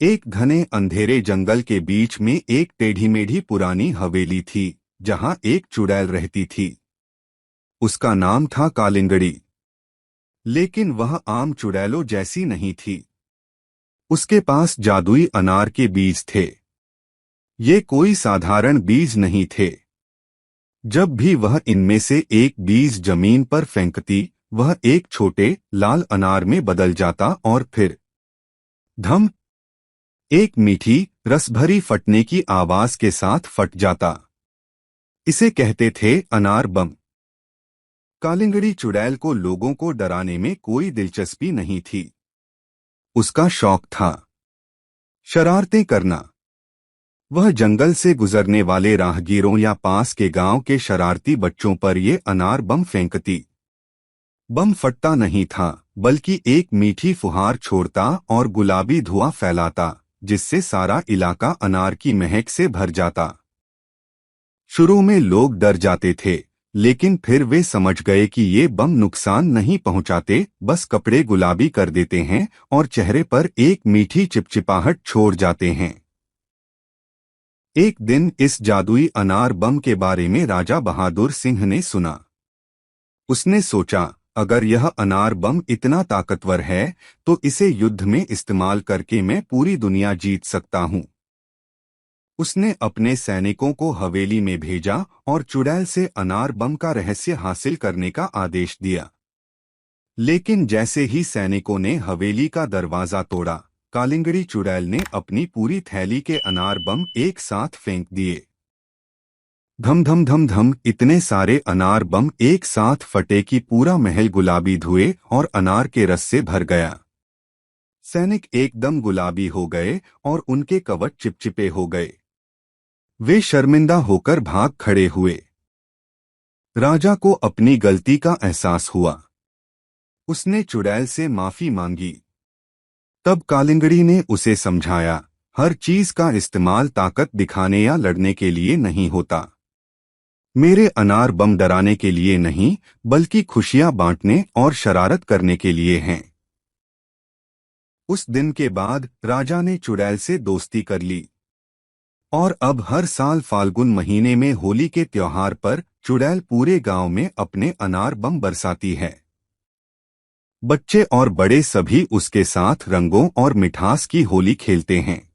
एक घने अंधेरे जंगल के बीच में एक टेढ़ी मेढ़ी पुरानी हवेली थी, जहां एक चुड़ैल रहती थी। उसका नाम था कालिंगड़ी। लेकिन वह आम चुड़ैलों जैसी नहीं थी। उसके पास जादुई अनार के बीज थे। ये कोई साधारण बीज नहीं थे। जब भी वह इनमें से एक बीज जमीन पर फेंकती, वह एक छोटे लाल अनार में बदल जाता और फिर धम, एक मीठी रसभरी फटने की आवाज के साथ फट जाता। इसे कहते थे अनार बम। कालिंगड़ी चुड़ैल को लोगों को डराने में कोई दिलचस्पी नहीं थी। उसका शौक था शरारतें करना। वह जंगल से गुजरने वाले राहगीरों या पास के गांव के शरारती बच्चों पर ये अनार बम फेंकती। बम फटता नहीं था, बल्कि एक मीठी फुहार छोड़ता और गुलाबी धुआं फैलाता, जिससे सारा इलाका अनार की महक से भर जाता। शुरू में लोग डर जाते थे, लेकिन फिर वे समझ गए कि ये बम नुकसान नहीं पहुंचाते, बस कपड़े गुलाबी कर देते हैं और चेहरे पर एक मीठी चिपचिपाहट छोड़ जाते हैं। एक दिन इस जादुई अनार बम के बारे में राजा बहादुर सिंह ने सुना। उसने सोचा, अगर यह अनार बम इतना ताकतवर है, तो इसे युद्ध में इस्तेमाल करके मैं पूरी दुनिया जीत सकता हूँ। उसने अपने सैनिकों को हवेली में भेजा और चुड़ैल से अनार बम का रहस्य हासिल करने का आदेश दिया। लेकिन जैसे ही सैनिकों ने हवेली का दरवाजा तोड़ा, कालिंगड़ी चुड़ैल ने अपनी पूरी थैली के अनार बम एक साथ फेंक दिए। धम धम धम धम, इतने सारे अनार बम एक साथ फटे कि पूरा महल गुलाबी धुएं और अनार के रस से भर गया। सैनिक एकदम गुलाबी हो गए और उनके कवच चिपचिपे हो गए। वे शर्मिंदा होकर भाग खड़े हुए। राजा को अपनी गलती का एहसास हुआ। उसने चुड़ैल से माफी मांगी। तब कालिंगड़ी ने उसे समझाया, हर चीज का इस्तेमाल ताकत दिखाने या लड़ने के लिए नहीं होता। मेरे अनार बम डराने के लिए नहीं, बल्कि खुशियां बांटने और शरारत करने के लिए हैं। उस दिन के बाद राजा ने चुड़ैल से दोस्ती कर ली। और अब हर साल फाल्गुन महीने में होली के त्योहार पर चुड़ैल पूरे गांव में अपने अनार बम बरसाती है। बच्चे और बड़े सभी उसके साथ रंगों और मिठास की होली खेलते हैं।